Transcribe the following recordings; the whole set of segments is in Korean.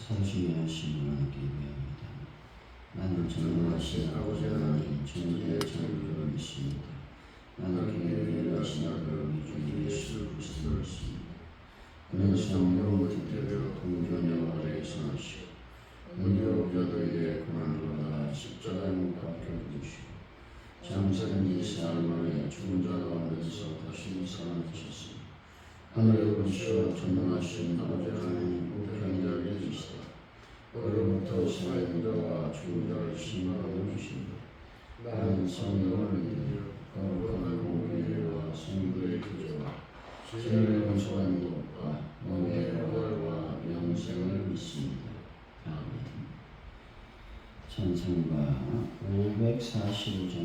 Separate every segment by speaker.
Speaker 1: 사주시며 하신 하나님께 위함이다. 나는 전능하신 아버지 하나님 천지의 창조주를 믿습니다. 나는 그의 일하신 아들 우리 주 예수 그리스도를 믿습니다. 그는 성령으로 뒤태되어 동정녀 아래에서 나시고 은혜로 부자들에게 고난을 받아 십자가에 못 박혀 죽으시고 장사된 이 사흘 만에 죽은 자 가운데서 다시 살아나셨습니다. 하늘에 오시어 전능하신 아버지 하나님 우편의 자리에 계시다. 그로부터 살아있는 자와 죽은 자를 심판하여 주신다. 나는 성령을 믿으며 거룩한 공의와 성도의 교제와 죄를 용서하는 것과 몸의 부활과 영생을 믿습니다. 아멘. 찬송가 545장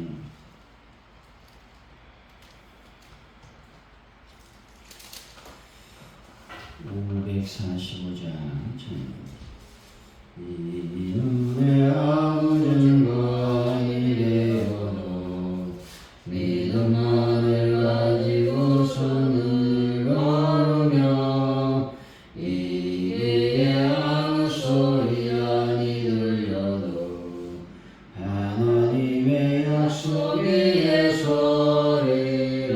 Speaker 1: 545장 이 눈에 아무 증거이 되어도 믿음만을 가지고 손을 걸으며 이에 아무 소리 아니 들려도 하나님의 약속 위에 서리라.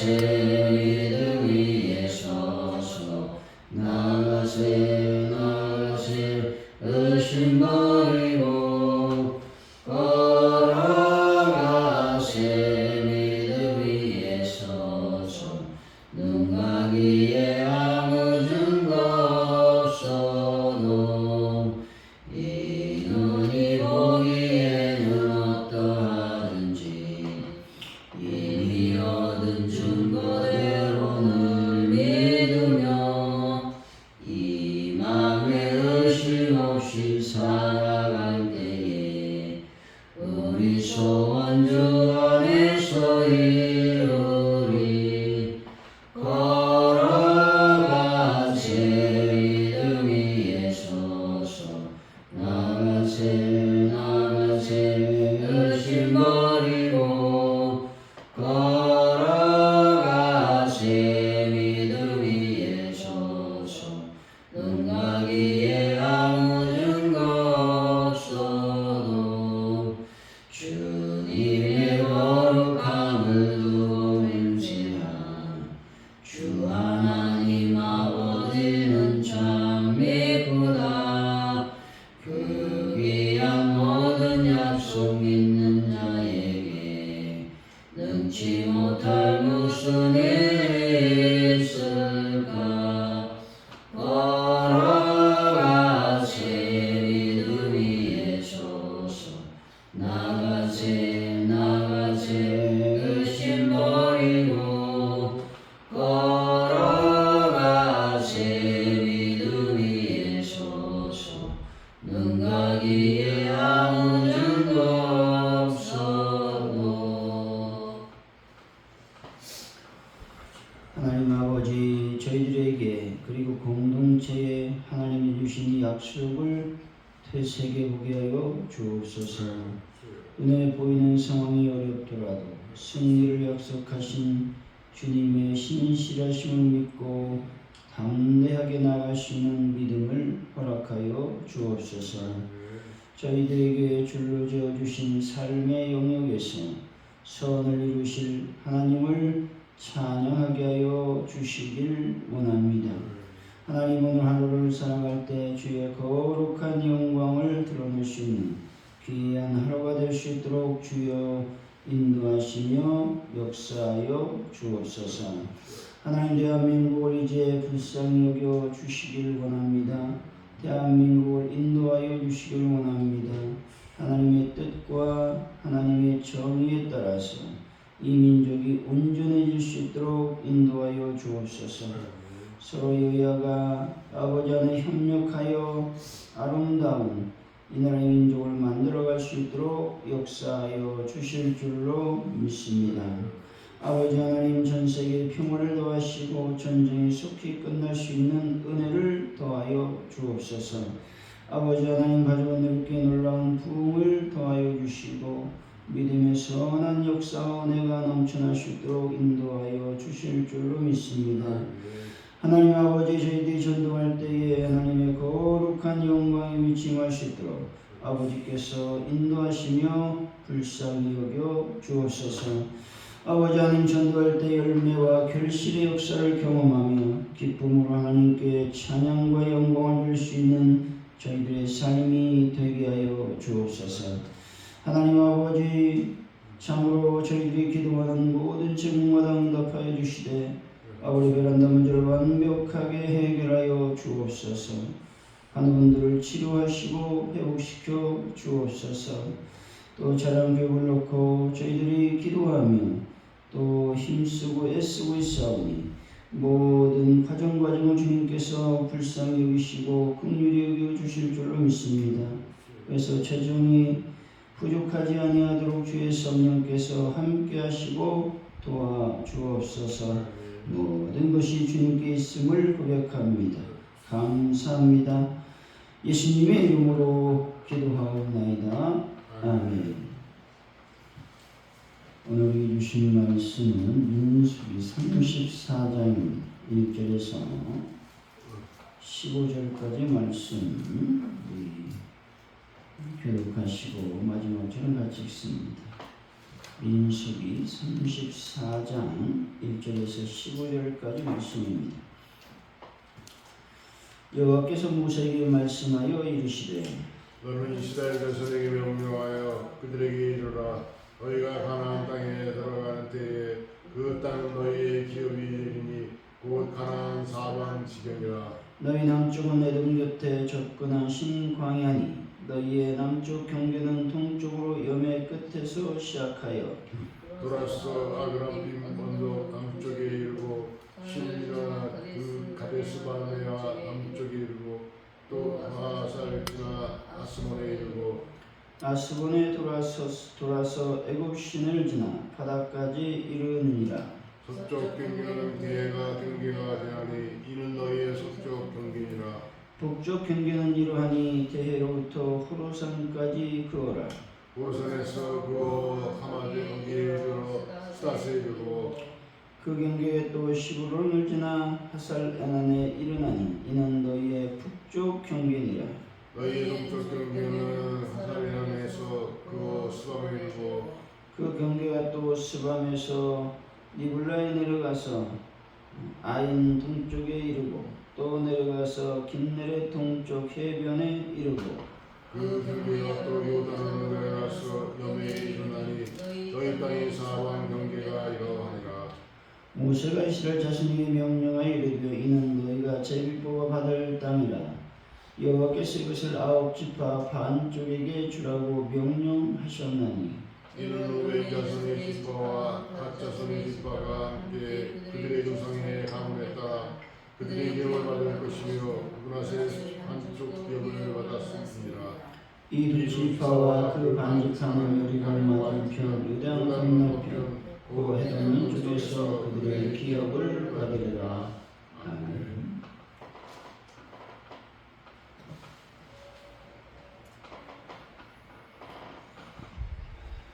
Speaker 1: 믿음 위에 서서 나가세 의심 버리고 걸어가세. 믿음 위에 서서 눈 가기에 아무 증거 없어도 이 눈이 보기에는 어떠하든지 이미 얻은 증거대로는 믿으며 이 맘에 의심 없이 살아갈 때에 우리 소원 주 안에서 이루리. 걸어가세 믿음 위에 서서 나가세 의심 버리고 걸어가세. 믿음 위에 서서 눈 가기에 아무 증거 없어도 주님의 거룩함을 두고 맹세한 주 하나님 아버지는 참 믿구나. 그 귀한 모든 약속 믿는 자에게 능치 못할 무슨 일이 있을까. 걸어가세 믿음 위에 서서 나가세 의심 버리고 걸어가세. 믿음 위에 서서 눈 가기에 아무 증거 없어도. 하나님 아버지, 저희들에게 그리고 공동체에 하나님이 주신 이 약속을 되새겨보게 하여 주옵소서. 눈에 보이는 상황이 어렵더라도 승리를 약속하신 주님의 신실하심을 믿고 담대하게 나아갈 수 있는 믿음을 허락하여 주옵소서. 저희들에게 줄로 지어주신 삶의 영역에서 선을 이루실 하나님을 찬양하게 하여 주시길 원합니다. 하나님, 오늘 하루를 살아갈 때 주의 거룩한 영광을 드러낼 수 있는 귀한 하루가 될 수 있도록 주여 인도하시며 역사하여 주옵소서. 하나님, 대한민국을 이제 불쌍히 여겨 주시길 원합니다. 대한민국을 인도하여 주시길 원합니다. 하나님의 뜻과 하나님의 정의에 따라서 이 민족이 온전해질 수 있도록 인도하여 주옵소서. 서로 여야가 아버지 안에 협력하여 아름다운 이 나라의 민족을 만들어갈 수 있도록 역사하여 주실 줄로 믿습니다. 아버지 하나님, 전세계에 평화를 더하시고 전쟁이 속히 끝날 수 있는 은혜를 더하여 주옵소서. 아버지 하나님, 가족들께 놀라운 부흥을 더하여 주시고 믿음의 선한 역사와 은혜가 넘쳐날 수 있도록 인도하여 주실 줄로 믿습니다. 하나님 아버지, 저희들이 전도할 때에 하나님의 거룩한 영광에 위임할 수 있도록 아버지께서 인도하시며 불쌍히 여겨 주옵소서. 아버지 하나님, 전도할 때 열매와 결실의 역사를 경험하며 기쁨으로 하나님께 찬양과 영광을 줄 수 있는 저희들의 삶이 되게 하여 주옵소서. 하나님 아버지, 참으로 저희들이 기도하는 모든 제목마다 응답하여 주시되 아버지 베란다 문제를 완벽하게 해결하여 주옵소서. 하는 분들을 치료하시고 회복시켜 주옵소서. 또 자랑 교육을 놓고 저희들이 기도하며 또 힘쓰고 애쓰고 있사오니 모든 과정을 주님께서 불쌍히 여기시고 긍휼히 여겨 주실 줄로 믿습니다. 그래서 최종이 부족하지 아니하도록 주의 성령께서 함께 하시고 도와주옵소서. 모든 것이 주님께 있음을 고백합니다. 감사합니다. 예수님의 이름으로 기도하옵나이다. 아멘. 오늘 우리 주신 말씀은 민수기 34장 1절에서 15절까지 말씀 교독하시고 마지막 절은 같이 읽습니다. 민수기 34장 1절에서 15절까지 말씀입니다. 여호와께서 모세에게 말씀하여 이르시되
Speaker 2: 너는 이스라엘 자손에게 명령하여 그들에게 이르라. 너희가 가나안 땅에 들어가는 때에 그 땅은 너희의 기업이 되리니 곧 가나안 사방 지경이라.
Speaker 1: 너희 남쪽은 에돔 곁에 접근하신 광야니 너희의 남쪽 경계는 동쪽으로 염해 끝에서 시작하여
Speaker 2: 돌아서 아그람빔 언덕 남쪽에 이르고 신리나 그 가데스바네아 남쪽에 이르고 또 하살기나 아스몬에 이르고
Speaker 1: 아스본에 돌아서 애굽 시내를 지나 바다까지 이르느니라.
Speaker 2: 서쪽 경계는 대해가 경계가 되하니 이는 너희의 서쪽 경계니라.
Speaker 1: 북쪽 경계는 이러하니 대해로부터 호로산까지 그어라.
Speaker 2: 호로산에서 그어 하마데 이르러 스타스에 이르고
Speaker 1: 그 경계에 또 시부론을 지나 하살 에난에 이르나니 이는 너희의 북쪽 경계니라.
Speaker 2: 너희의 동쪽 경계는 하살에난에서 그어 스밤에 이르고
Speaker 1: 그 경계가 또 스밤에서 니블라에 내려가서 아인 동쪽에 이르고 또 내려가서 긴네렛 동쪽 해변에 이르고
Speaker 2: 그 경계가 또 요단으로 내려가서 염해에 이르나니 너희 땅의 사방 경계가 이러하니라.
Speaker 1: 모세가 이스라엘 자손에게 명령하여 이르되 이는 너희가 제비뽑아 받을 땅이라. 여호와께서 이것을 아홉 지파 반쪽에게 주라고 명령하셨나니
Speaker 2: 이는 루벤 자손의 지파와 갓 자손의 지파가 함께 그들의 조상의 가문에 따라 그들의 기업을 받을 것이며 문하세 한쪽 기업을 받았습니다.
Speaker 1: 이 두 지파와 그 반지파는 여리고를 맞은편 유대양 건너편 그 해변 쪽에서 그들의 기업을 받으리라. 아멘.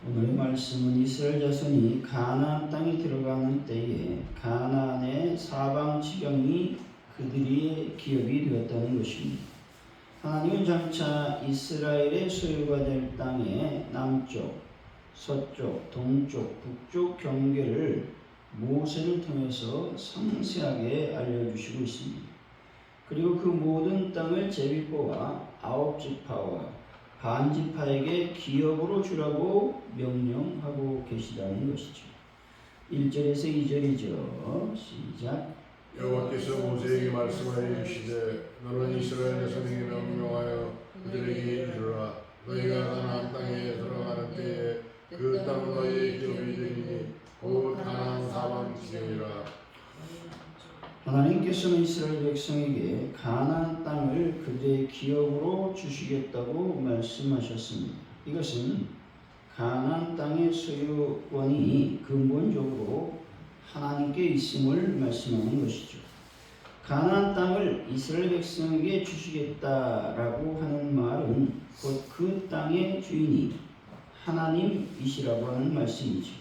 Speaker 1: 오늘의 말씀은 이스라엘 자손이 가나안 땅에 들어가는 때에 가나안의 사방 지경이 그들의 기업이 되었다는 것입니다. 하나님은 장차 이스라엘의 소유가 될 땅의 남쪽, 서쪽, 동쪽, 북쪽 경계를 모세를 통해서 상세하게 알려주시고 있습니다. 그리고 그 모든 땅을 제비포와 아홉 지파와 반지파에게 기업으로 주라고 명령하고 계시다는 것이죠. 1절에서 2절이죠. 시작.
Speaker 2: 여호와께서 모세에게 말씀하여 이르시되 너는 이스라엘 자손에게 명령하여 그들에게 이르라. 너희가 가나안 땅에 들어가는 때에 그 땅은 너희의 기업이 되리니 곧 가나안 사방 지경이라.
Speaker 1: 하나님께서는 이스라엘 백성에게 가나안 땅을 그들의 기업으로 주시겠다고 말씀하셨습니다. 이것은 가나안 땅의 소유권이 근본적으로 하나님께 있음을 말씀하는 것이죠. 가나안 땅을 이스라엘 백성에게 주시겠다라고 하는 말은 곧 그 땅의 주인이 하나님이시라고 하는 말씀이죠.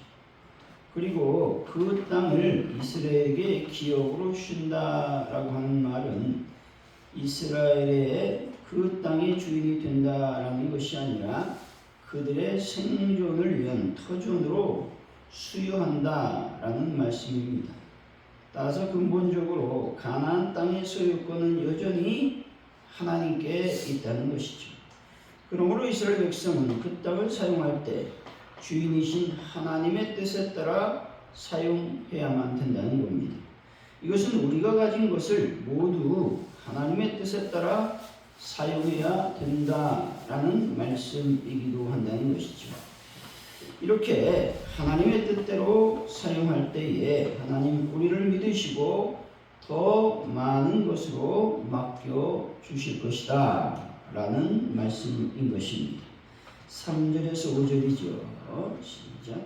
Speaker 1: 그리고 그 땅을 이스라엘에게 기업으로 준다라고 하는 말은 이스라엘의 그 땅의 주인이 된다라는 것이 아니라 그들의 생존을 위한 터전으로 수여한다라는 말씀입니다. 따라서 근본적으로 가나안 땅의 소유권은 여전히 하나님께 있다는 것이죠. 그러므로 이스라엘 백성은 그 땅을 사용할 때 주인이신 하나님의 뜻에 따라 사용해야만 된다는 겁니다. 이것은 우리가 가진 것을 모두 하나님의 뜻에 따라 사용해야 된다라는 말씀이기도 한다는 것이죠. 이렇게 하나님의 뜻대로 사용할 때에 하나님 우리를 믿으시고 더 많은 것으로 맡겨 주실 것이다 라는 말씀인 것입니다. 3절에서 5절이죠. 시작.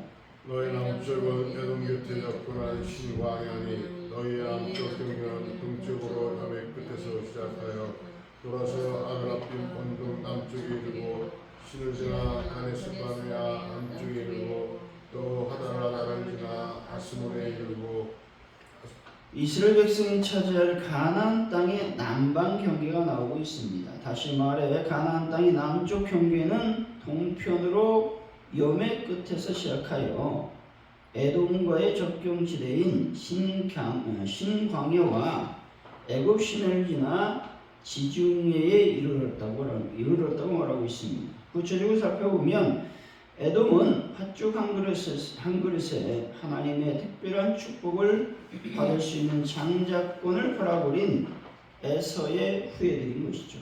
Speaker 2: 너희 남쪽은 에돔 곁에 접근한 신광야니 너희 남쪽 경계는 동쪽으로 야매 끝에서 시작하여 돌아서 아드라빔 언덕 남쪽에 이르고 신을 지나 가네스바네아 남쪽에 이르고 또 하다라나를 지나 아스몬에 이르고
Speaker 1: 이스라엘 백성이 차지할 가나안 땅의 남방 경계가 나오고 있습니다. 다시 말해 가나안 땅의 남쪽 경계는 동편으로 여매 끝에서 시작하여 에돔과의 접경지대인 신광야와 애굽 시내를 지나 지중해에 이르렀다고 말하고 있습니다. 구체적으로 살펴보면 에돔은 팥죽 한 그릇에 하나님의 특별한 축복을 받을 수 있는 장자권을 팔아버린 에서의 후예들인 것이죠.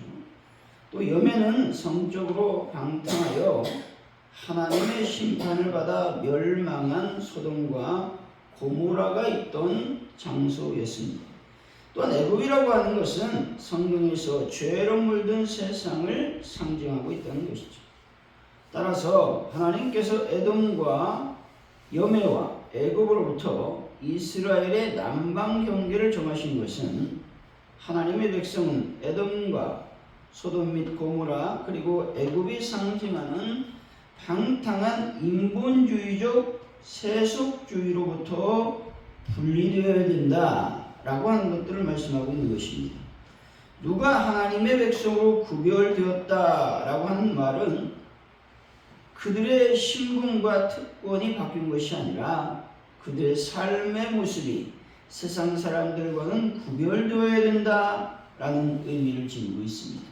Speaker 1: 또 여매는 성적으로 방탕하여 하나님의 심판을 받아 멸망한 소돔과 고모라가 있던 장소였습니다. 또한 애굽이라고 하는 것은 성경에서 죄로 물든 세상을 상징하고 있다는 것이죠. 따라서 하나님께서 에돔과 여매와 애굽으로부터 이스라엘의 남방 경계를 정하신 것은 하나님의 백성은 에돔과 소돔 및 고모라 그리고 애굽이 상징하는 방탕한 인본주의적 세속주의로부터 분리되어야 된다라고 하는 것들을 말씀하고 있는 것입니다. 누가 하나님의 백성으로 구별되었다라고 하는 말은 그들의 신분과 특권이 바뀐 것이 아니라 그들의 삶의 모습이 세상 사람들과는 구별되어야 된다라는 의미를 지니고 있습니다.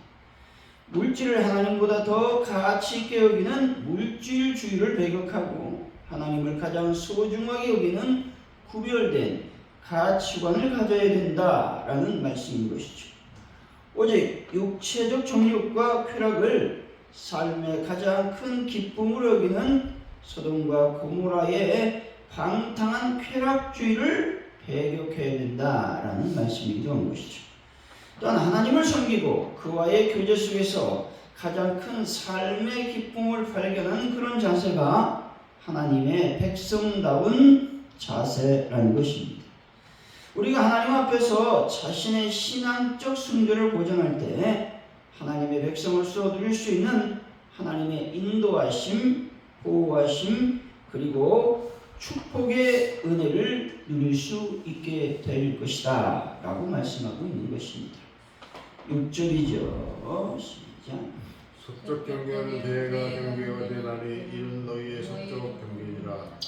Speaker 1: 물질을 하나님보다 더 가치 있게 여기는 물질주의를 배격하고 하나님을 가장 소중하게 여기는 구별된 가치관을 가져야 된다라는 말씀인 것이죠. 오직 육체적 정욕과 쾌락을 삶의 가장 큰 기쁨으로 여기는 소돔과 고모라의 방탕한 쾌락주의를 배격해야 된다라는 말씀이기도 한 것이죠. 또한 하나님을 섬기고 그와의 교제 속에서 가장 큰 삶의 기쁨을 발견하는 그런 자세가 하나님의 백성다운 자세라는 것입니다. 우리가 하나님 앞에서 자신의 신앙적 순결을 보장할 때 하나님의 백성으로서 누릴 수 있는 하나님의 인도하심, 보호하심, 그리고 축복의 은혜를 누릴 수 있게 될 것이다 라고 말씀하고 있는 것입니다. 6절이죠. 시작.
Speaker 2: 서쪽 경계는 대가 경계가 되나니 이는 너희의 서쪽 경계니라.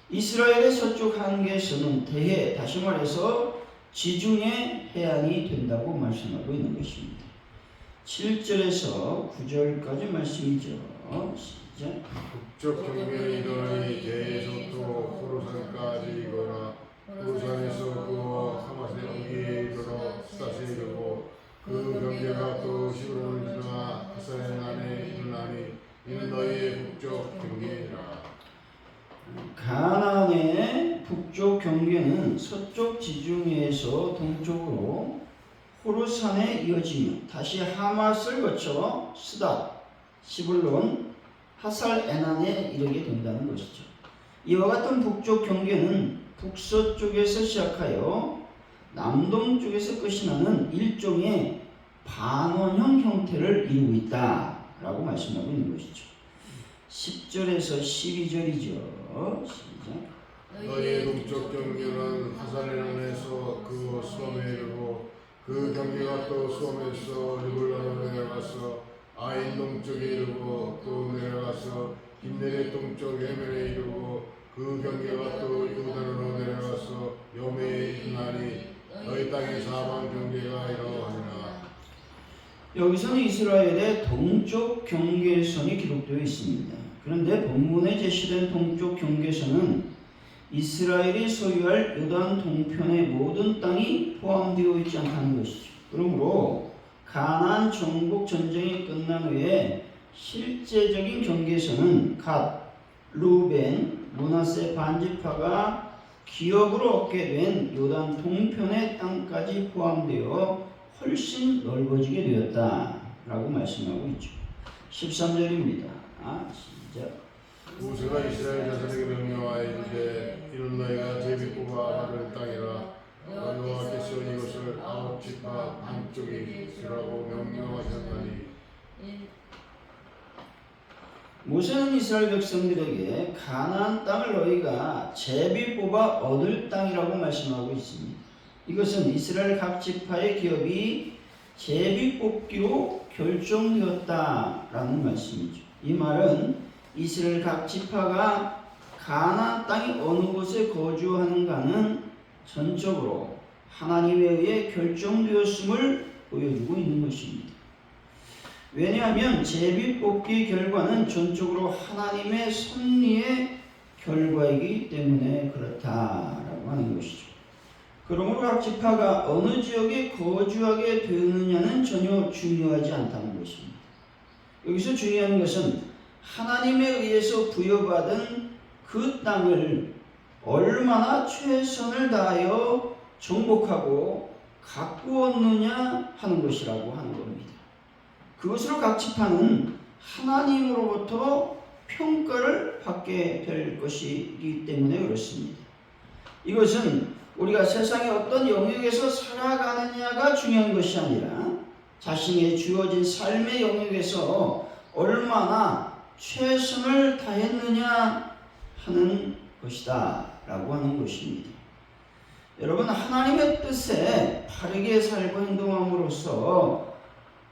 Speaker 1: 이스라엘의 서쪽 한계에서는 대해, 다시 말해서 지중해 해안이 된다고 말씀하고 있는 것입니다. 7절에서 9절까지 말씀이죠. 시작.
Speaker 2: 북쪽 경계는 이러하니 대에서부터 호로산까지 이거나 호로산에서 그와 하마세 어기에 이르러 스다시에 이르고 그 경계가 또 시브론을 지나 하사엔 안에 이르나니 이는 너희의 북쪽 경계니라.
Speaker 1: 가나안의 북쪽 경계는 서쪽 지중해에서 동쪽으로 호르산에 이어지며 다시 하맛을 거쳐 스다, 시블론, 하살 에난에 이르게 된다는 것이죠. 이와 같은 북쪽 경계는 북서쪽에서 시작하여 남동쪽에서 끝이 나는 일종의 반원형 형태를 이루고 있다라고 말씀하고 있는 것이죠. 10절에서 12절이죠. 시작.
Speaker 2: 너희의 동쪽 경계는 하사레론에서 그 수험에 이르고 그 경계가 또 수험에서 르블라로 내려가서 아인 동쪽에 이르고 또 내려가서 김네레 동쪽 에멜에 이르고 그 경계가 또 요단으로 내려가서 요메에 이르나니 너희 땅의 사방 경계가 이러하니라.
Speaker 1: 여기서는 이스라엘의 동쪽 경계선이 기록되어 있습니다. 그런데 본문에 제시된 동쪽 경계선은 이스라엘이 소유할 요단 동편의 모든 땅이 포함되어 있지 않다는 것이죠. 그러므로 가나안 정복 전쟁이 끝난 후에 실제적인 경계선은 갓, 루벤, 므낫세 반지파가 기업으로 얻게 된 요단 동편의 땅까지 포함되어 훨씬 넓어지게 되었다라고 말씀하고 있죠. 13절입니다. 시작.
Speaker 2: 모세가 이스라엘 자손에게 명령하여 이르되 이는 너희가 제비 뽑아 바른 땅이라 여호와께서 이것을 아홉 지파 반쪽이 쓰라고 명령하셨나니.
Speaker 1: 모세는 이스라엘 백성들에게 가나안 땅을 너희가 제비 뽑아 얻을 땅이라고 말씀하고 있습니다. 이것은 이스라엘 각 지파의 기업이 제비 뽑기로 결정되었다라는 말씀이죠. 이 말은 이스라엘 각 지파가 가나안 땅이 어느 곳에 거주하는가는 전적으로 하나님에 의해 결정되었음을 보여주고 있는 것입니다. 왜냐하면 제비 뽑기의 결과는 전적으로 하나님의 섭리의 결과이기 때문에 그렇다라고 하는 것이죠. 그러므로 각 지파가 어느 지역에 거주하게 되느냐는 전혀 중요하지 않다는 것입니다. 여기서 중요한 것은 하나님에 의해서 부여받은 그 땅을 얼마나 최선을 다하여 정복하고 가꾸었느냐 하는 것이라고 하는 겁니다. 그것으로 각 지파는 하나님으로부터 평가를 받게 될 것이기 때문에 그렇습니다. 이것은 우리가 세상의 어떤 영역에서 살아가느냐가 중요한 것이 아니라 자신의 주어진 삶의 영역에서 얼마나 최선을 다했느냐 하는 것이다 라고 하는 것입니다. 여러분, 하나님의 뜻에 바르게 살고 행동함으로써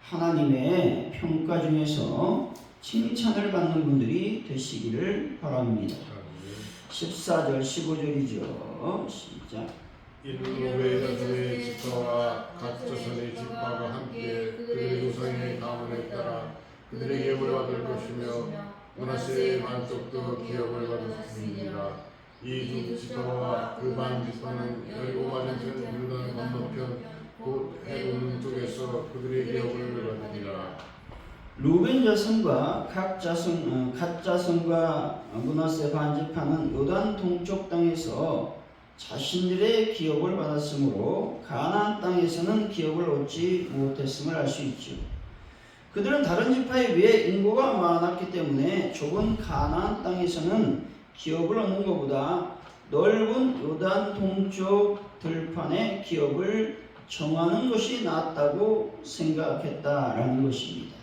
Speaker 1: 하나님의 평가 중에서 칭찬을 받는 분들이 되시기를 바랍니다. 14절 15절이죠. 시작.
Speaker 2: 이는 로베 자손의 지파와 갓 자손의 지파가 함께 그들의 조상의 가문에 따라 그들의 기업을 받을 것이며 므낫세의 반쪽도 기업을 받았습니다. 이 두 지파와 그 반 지파는 여리고 맞은편 요단 건너편 곧 해동 쪽에서 그들의 기업을 받으리라.
Speaker 1: 루벤 자손과 갓 자손과 므낫세 반지파는 요단 동쪽 땅에서 자신들의 기업을 받았으므로 가나안 땅에서는 기업을 얻지 못했음을 알 수 있죠. 그들은 다른 지파에 비해 인구가 많았기 때문에 좁은 가나안 땅에서는 기업을 얻는 것보다 넓은 요단 동쪽 들판의 기업을 정하는 것이 낫다고 생각했다라는 것입니다.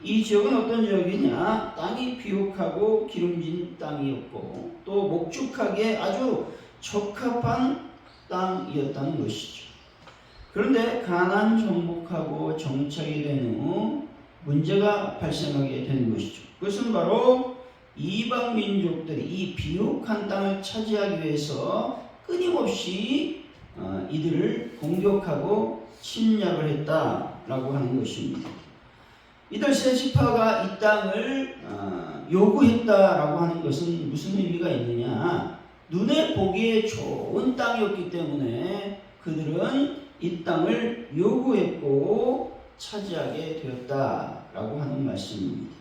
Speaker 1: 이 지역은 어떤 지역이냐? 땅이 비옥하고 기름진 땅이었고 또 목축하기에 아주 적합한 땅이었다는 것이죠. 그런데 가나안 정복하고 정착이 된 후 문제가 발생하게 되는 것이죠. 그것은 바로 이방 민족들이 이 비옥한 땅을 차지하기 위해서 끊임없이 이들을 공격하고 침략을 했다라고 하는 것입니다. 이들 세 지파가 이 땅을 요구했다라고 하는 것은 무슨 의미가 있느냐? 눈에 보기에 좋은 땅이었기 때문에 그들은 이 땅을 요구했고 차지하게 되었다라고 하는 말씀입니다.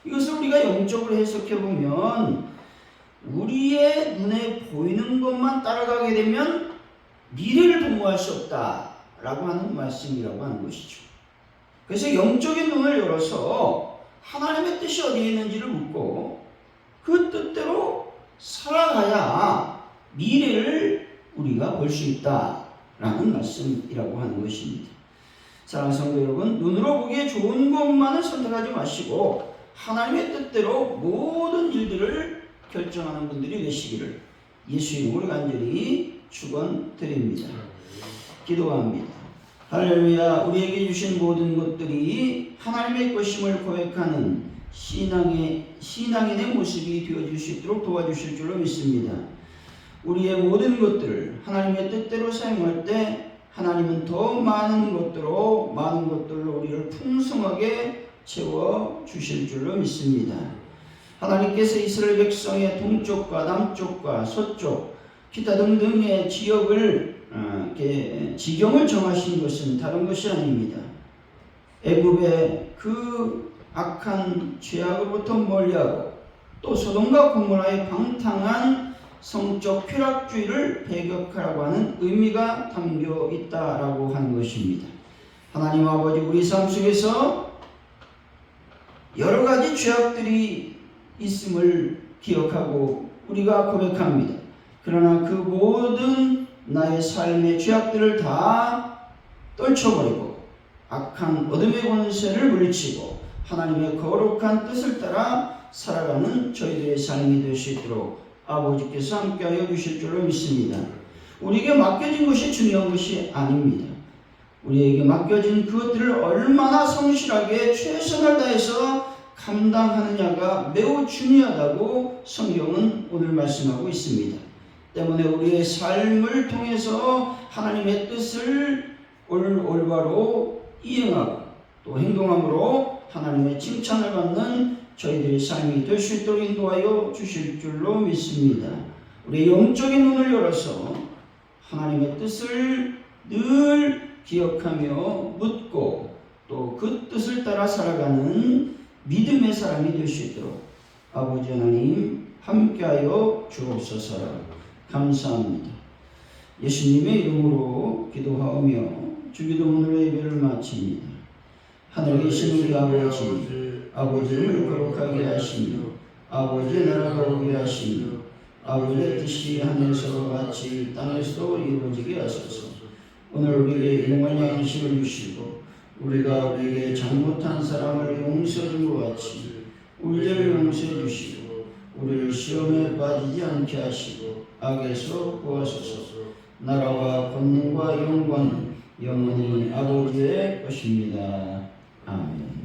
Speaker 1: 이것을 우리가 영적으로 해석해 보면 우리의 눈에 보이는 것만 따라가게 되면 미래를 도모할 수 없다라고 하는 말씀이라고 하는 것이죠. 그래서 영적인 눈을 열어서 하나님의 뜻이 어디에 있는지를 묻고 그 뜻대로 살아가야 미래를 우리가 볼 수 있다라는 말씀이라고 하는 것입니다. 사랑하는 성도 여러분, 눈으로 보기에 좋은 것만을 선택하지 마시고 하나님의 뜻대로 모든 일들을 결정하는 분들이 되시기를 예수 이름으로 간절히 축원드립니다. 기도합니다. 할렐루야. 우리에게 주신 모든 것들이 하나님의 것임을 고백하는 신앙인의 모습이 되어줄 수 있도록 도와주실 줄로 믿습니다. 우리의 모든 것들을 하나님의 뜻대로 사용할 때 하나님은 더 많은 것들로 우리를 풍성하게 채워주실 줄로 믿습니다. 하나님께서 이스라엘 백성의 동쪽과 남쪽과 서쪽 기타 등등의 지경을 정하신 것은 다른 것이 아닙니다. 애굽의 그 악한 죄악으로부터 멀리하고 또 소돔과 고모라의 방탕한 성적 쾌락주의를 배격하라고 하는 의미가 담겨 있다라고 하는 것입니다. 하나님 아버지, 우리 삶 속에서 여러 가지 죄악들이 있음을 기억하고 우리가 고백합니다. 그러나 그 모든 나의 삶의 죄악들을 다 떨쳐버리고 악한 어둠의 권세를 물리치고 하나님의 거룩한 뜻을 따라 살아가는 저희들의 삶이 될 수 있도록 아버지께서 함께하여 주실 줄로 믿습니다. 우리에게 맡겨진 것이 중요한 것이 아닙니다. 우리에게 맡겨진 그것들을 얼마나 성실하게 최선을 다해서 감당하느냐가 매우 중요하다고 성경은 오늘 말씀하고 있습니다. 때문에 우리의 삶을 통해서 하나님의 뜻을 올바로 이행하고 또 행동함으로 하나님의 칭찬을 받는 저희들의 삶이 될 수 있도록 인도하여 주실 줄로 믿습니다. 우리의 영적인 눈을 열어서 하나님의 뜻을 늘 기억하며 묻고 또 그 뜻을 따라 살아가는 믿음의 사람이 될 수 있도록 아버지 하나님 함께하여 주옵소서. 감사합니다. 예수님의 이름으로 기도하며 주기도문으로 예배를 마칩니다. 하늘에 계신 우리 아버지를 거룩하게 하시며 아버지의 나라가 오게 하시며 아버지의 뜻이 하늘에서 같이 땅에서도 이루어지게 하소서. 오늘 우리에게 일용할 양식을 주시고 우리가 우리에게 잘못한 사람을 용서해 준 것 같이 우리 죄를 용서해 주시고 우리를 시험에 빠지지 않게 하시고 악에서 구하소서. 나라와 권능과 영광은 영원히 아버지의 것입니다. 아멘.